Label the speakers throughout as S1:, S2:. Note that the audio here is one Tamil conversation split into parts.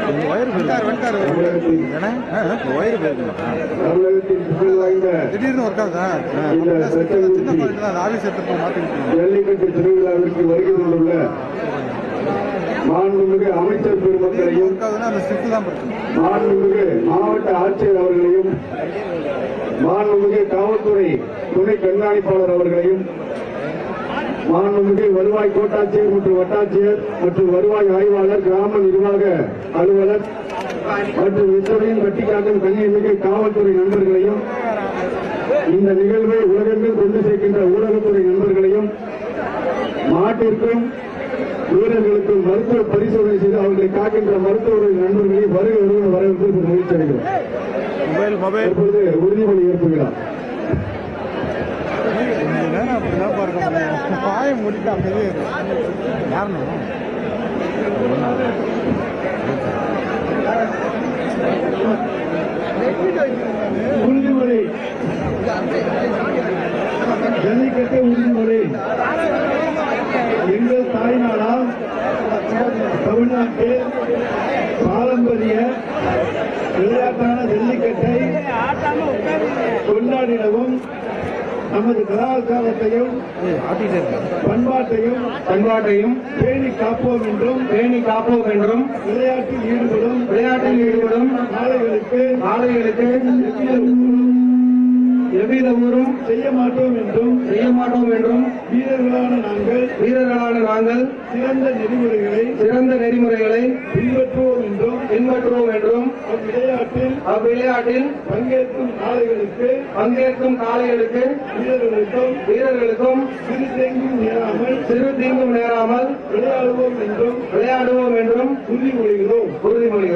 S1: ஒயர் திடீர்னு ஒர்க் ஆகுதா? சின்ன பாயிண்ட் தான், ஆஃபீஸ் எடுத்து மாற்றிக்கிட்டு
S2: ஜல்லிக்கட்டு திருவிழாவிற்கு வருகை கொண்டுள்ள மாண்புமிகு அமைச்சர் பெருமக்களையும்
S1: அந்த ஸ்டிக் தான்
S2: மாண்புமிகு மாவட்ட ஆட்சியர் அவர்களையும் மாண்புமிகு காவல்துறை துணை கண்காணிப்பாளர் அவர்களையும் மாண்புமிகு வருவாய் கோட்டாட்சியர் மற்றும் வட்டாட்சியர் மற்றும் வருவாய் ஆய்வாளர் கிராம நிர்வாக அலுவலர் மற்றும் இத்துறையின் கட்டிக்காக்கும் கண்ணியமிகு காவல்துறை நண்பர்களையும் இந்த நிகழ்வை உலகெங்கும் கொண்டு சேர்க்கின்ற ஊடகத்துறை நண்பர்களையும் மாட்டிற்கும் வீரர்களுக்கும் மருத்துவ பரிசோதனை செய்து அவர்களை காக்கின்ற மருத்துவ நண்பர்களை வருகை வரவேற்பு மகிழ்ச்சி அடைகிறோம். இப்பொழுது உறுதிமொழி ஏற்புகிறார்.
S1: அப்படிதான் பார்க்க பாய முடிட்டு அப்படியே யாருன்னு
S2: உறுதிமொழி ஜல்லிக்கட்டு உறுதிமொழி. எங்கள் தாய்நாடாம் தமிழ்நாட்டில் பாரம்பரிய விளையாட்டான ஜல்லிக்கட்டை கொண்டாடிடவும் நமது கலாச்சாரத்தையும் பண்பாட்டையும் பேணி காப்போம் என்றும் விளையாட்டில் ஈடுபடும் ஆலைகளுக்கு எவ்வித ஊரும் செய்ய மாட்டோம் என்றும் வீரர்களான நாங்கள் சிறந்த நெறிமுறைகளை பின்பற்றுவோம் என்றும் அவ்விளையாட்டில் பங்கேற்கும் காளைகளுக்கு வீரர்களுக்கும் சிறு தீங்கும் நேராமல் விளையாடுவோம் என்றும் உறுதிமொழிகிறோம். உறுதிமொழி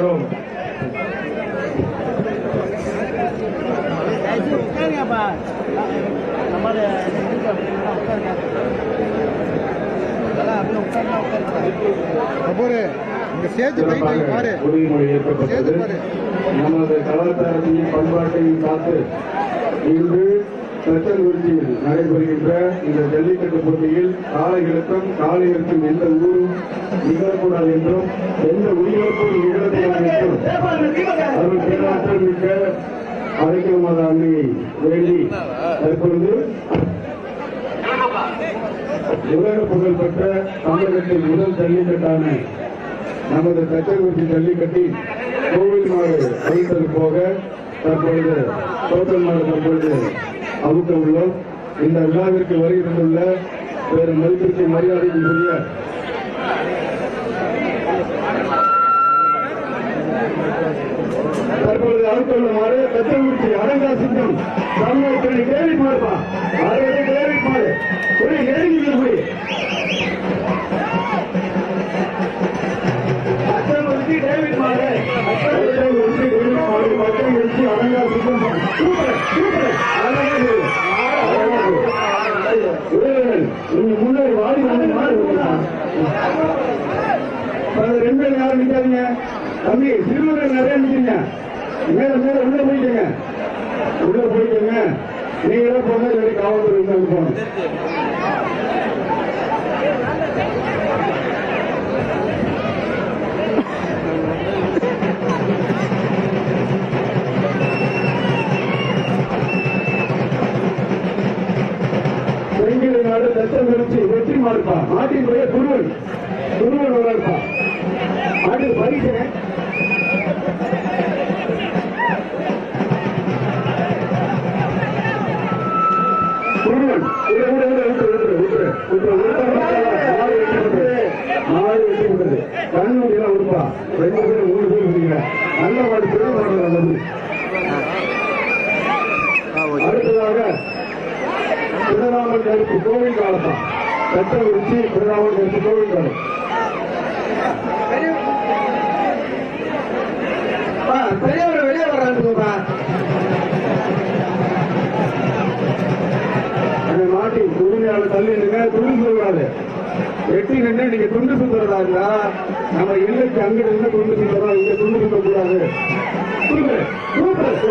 S2: ஏற்கப்பட்டது. நமது கலாச்சாரத்தையும் பண்பாட்டையும் காத்து இன்று தச்சங்குறிச்சியில் நடைபெறுகின்ற இந்த ஜல்லிக்கட்டு போட்டியில் காளைகளுக்கும் காளையருக்கும் எந்த ஊரும் நிகழக்கூடாது என்றும் எந்த உயிரிழப்பும் நிகழக்கூடாது என்றும் அவர்கள் பேராற்றல் மிக்க அழைக்கமாத அன்னையை வேண்டி தற்பொழுது உலக புகழ்பெற்ற தமிழகத்தின் முதல் ஜல்லிக்கட்டான நமது தச்சங்குறிச்சி ஜல்லிக்கட்டில் கோவில் மாடு அழித்தது போக தற்பொழுது டோட்டல் மாடு தற்பொழுது அவுக்க உள்ளோம். இந்த விழாவிற்கு வருகின்றுள்ள வேறு மதிப்பிற்கு மரியாதைக்குரிய தற்பொழுது அவுக்க மாடு தச்சங்குறிச்சி அடங்காசிங்கம் தமிழகத்தில் டேவிட் மாடுப்பா டேவிட் மாடு ஒரு இறங்கி போய் டேவிட் மாடு நீங்க முன்னாடி வாடி ரெண்டு பேரும் யாரும் நிக்காதீங்க தம்பி. சிறுவர்கள் நிறைய நிக்கிறீங்க. மேல உள்ள போயிட்டீங்க நீங்களே போங்க. சரி காவல்துறை போகணும். தச்சங்குறிச்சி வெற்றி மாடுப்பா. மாட்டின் பெயர் துருவன் வளர்ப்பா. மாட்டு பரிசு துருவன் கண்ணூர் உடுப்பா. 2 பேரும் 3 பேர் இருக்கீங்க. நல்ல மாடு திருவண்ணாமலை. அடுத்ததாக திருவண்ணாமலை கருப்பு கோவில் காலப்பா. தச்சங்குறிச்சி திருவண்ணாமலை கருப்பு கோவில் காலம். பெரியவர் வெளியே வர்றாங்க. அந்த மாட்டின் உரிமையாளர் தள்ளி நின்று துண்டு சொல்றாரு. எட்டி நின்று நீங்க துண்டு சுத்துறதா இருந்தா நம்ம இல்லைக்கு அங்கிட்டு இருந்து துண்டு சுத்துறதா, இங்க துண்டு சுத்தக்கூடாது. வெற்றி பெற்றது.